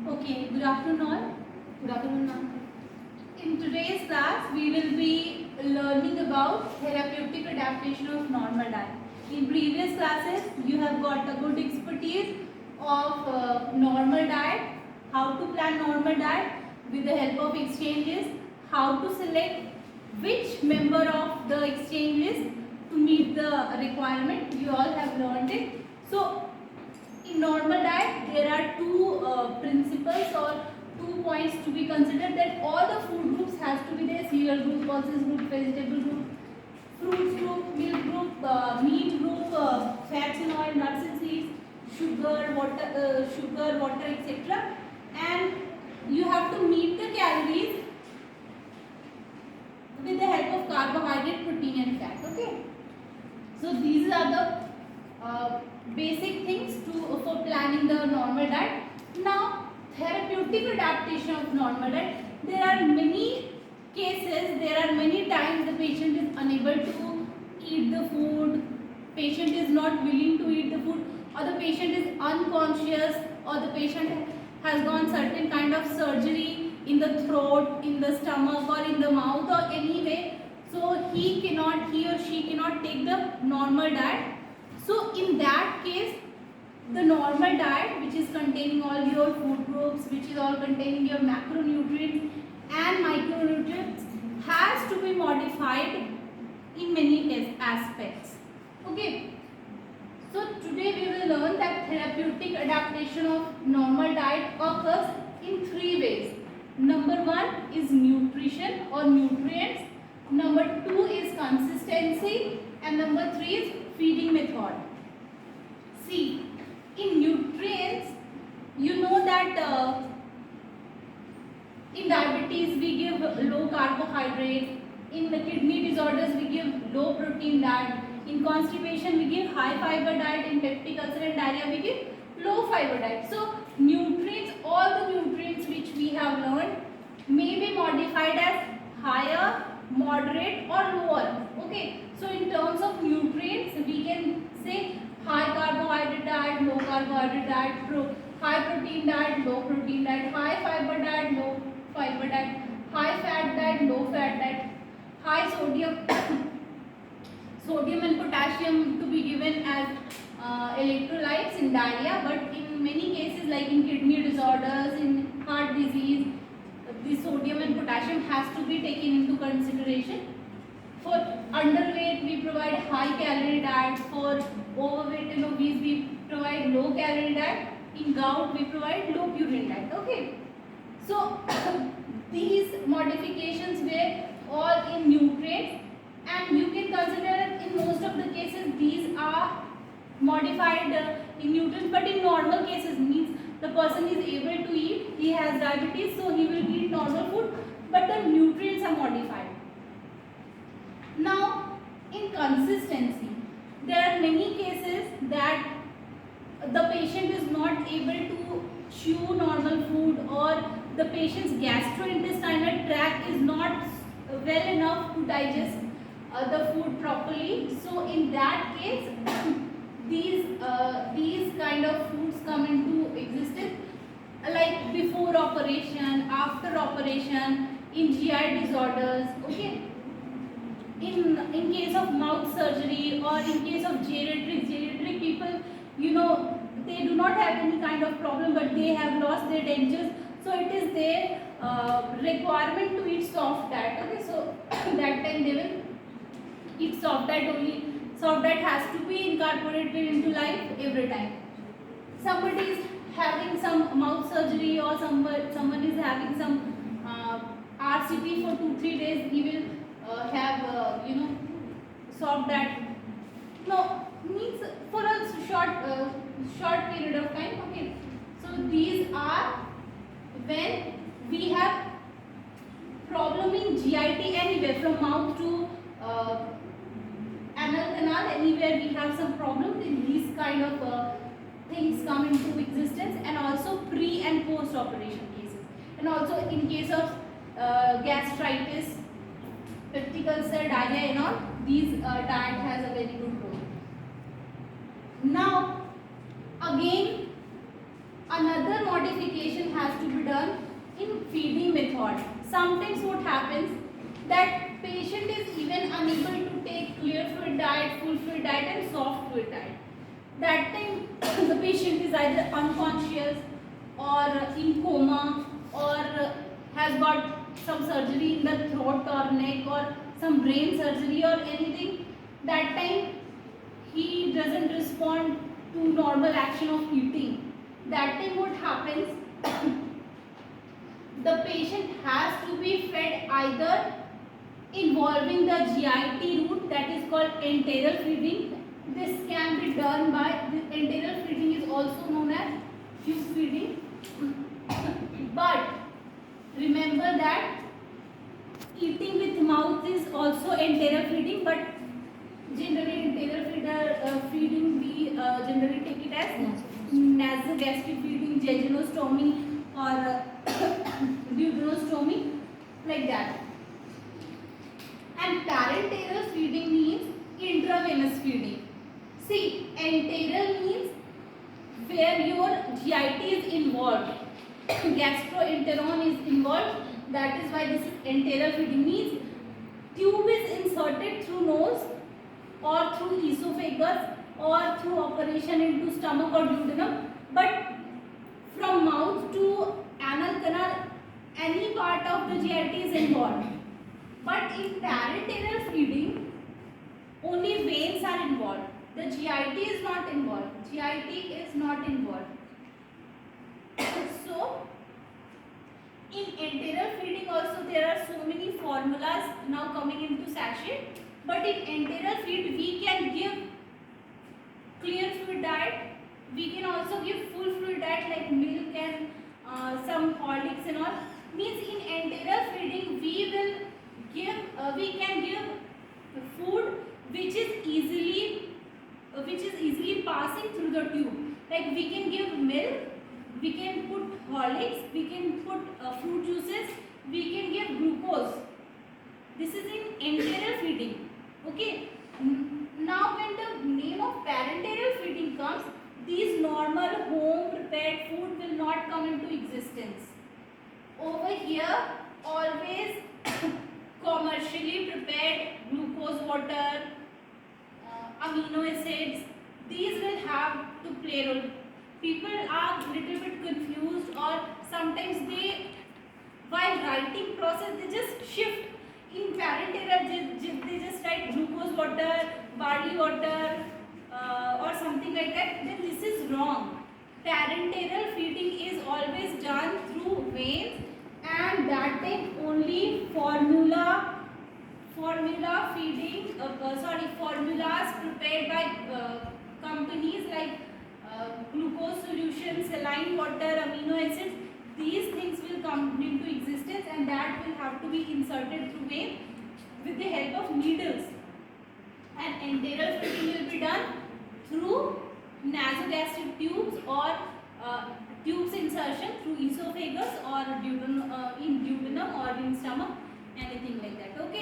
Okay, good afternoon all. Good afternoon, ma'am. In today's class, we will be learning about therapeutic adaptation of normal diet. In previous classes, you have got a good expertise of normal diet, how to plan normal diet with the help of exchanges, how to select which member of the exchanges to meet the requirement. You all have learned it. So, in normal diet, there are two principles or 2 points to be considered, that all the food groups has to be there: cereal group, pulses group, vegetable group, fruits group, milk group, meat group, fats and oil, nuts and seeds, sugar, water, etc. And you have to meet the calories with the help of carbohydrate, protein and fat. Okay. So these are the basic things for planning the normal diet. Now, therapeutic adaptation of normal diet. There are many cases, there are many times the patient is unable to eat the food, patient is not willing to eat the food, or the patient is unconscious, or the patient has gone certain kind of surgery in the throat, in the stomach or in the mouth or anyway. So he or she cannot take the normal diet. So in that case, the normal diet, which is containing all your food groups, which is all containing your macronutrients and micronutrients, has to be modified in many aspects. Okay. So today we will learn that therapeutic adaptation of normal diet occurs in 3 ways. Number 1 is nutrition or nutrients. Number 2 is consistency, and number 3 is feeding method. See, in nutrients, you know that in diabetes we give low carbohydrate, in the kidney disorders we give low protein diet, in constipation we give high fiber diet, in peptic ulcer and diarrhea we give low fiber diet. So nutrients, all the nutrients which we have learned may be modified as higher, moderate or lower. Okay, so in terms of nutrients we can say high carbohydrate diet, low carbohydrate diet, high protein diet, low protein diet, high fiber diet, low fiber diet, high fat diet, low fat diet, high sodium and potassium to be given as electrolytes in diarrhea, but in many cases like in kidney disorders, in heart disease, the sodium and potassium has to be taken into consideration. For underweight we provide high calorie diet, for overweight and obese we provide low calorie diet, in gout we provide low purine diet. Okay, so these modifications were all in nutrients, and you can consider in most of the cases these are modified in nutrients, but in normal cases means the person is able to eat, he has diabetes, so he will eat normal food, but the nutrients are modified. Now, in consistency, there are many cases that the patient is not able to chew normal food, or the patient's gastrointestinal tract is not well enough to digest the food properly. So in that case, these kind of foods come into existence, like before operation, after operation, in GI disorders. Okay, in case of mouth surgery or in case of geriatric people, you know, they do not have any kind of problem, but they have lost their dentures, so it is their requirement to eat soft diet. Okay, so that time they will eat soft diet only. Soft diet has to be incorporated into life every time. Somebody is having some mouth surgery, or someone is having some RCT for 2-3 days, he will have soft diet. No, means for a short period of time. Okay, so these are when we have problem in GIT anywhere, from mouth to anal canal, anywhere we have some problem, then these kind of things come into existence, and also pre and post operation cases, and also in case of gastritis, peptic ulcer, diarrhea and all, these diet has a very good role. Now again another modification has to sometimes what happens that patient is even unable to take clear fluid diet, full fluid diet and soft fluid diet. That time the patient is either unconscious or in coma or has got some surgery in the throat or neck or some brain surgery or anything. That time he doesn't respond to normal action of eating. That time what happens, the patient has to be fed either involving the GIT route, that is called enteral feeding. This can be done by, the enteral feeding is also known as tube feeding. But remember that eating with mouth is also enteral feeding, but generally enteral feeding we generally take it as nasogastric feeding, jejunostomy or duodenostomy, like that. And parenteral feeding means intravenous feeding. See, enteral means where your GIT is involved, gastroenteron is involved. That is why this is enteral feeding, means tube is inserted through nose or through esophagus or through operation into stomach or duodenum, but from mouth to anal canal, any part of the GIT is involved. But in parenteral feeding, only veins are involved. The GIT is not involved. GIT is not involved. So, in enteral feeding also there are so many formulas now coming into sachet. But in enteral feed we can give clear fluid diet. We can also give full fluid diet like milk and some Horlicks and all. Means in enteral feeding we will give, we can give food which is easily passing through the tube. Like we can give milk, we can put Horlicks, we can put fruit juices, we can give glucose. This is in enteral feeding. Okay. Now when the name of parenteral feeding comes, these normal home prepared food will not come into existence. Over here, always commercially prepared glucose water, amino acids, these will have to play role. People are little bit confused, or sometimes they, while writing process, they just shift. In parenteral, they just write glucose water, barley water, or something like that. Then this is wrong. Parenteral feeding is always done through veins, and that time only formula feeding, formulas prepared by companies like glucose solution, saline water, amino acids, these things will come into existence, and that will have to be inserted through vein with the help of needles. And enteral feeding will be done through nasogastric tubes or tubes insertion through esophagus or in duodenum or in stomach, anything like that. Okay.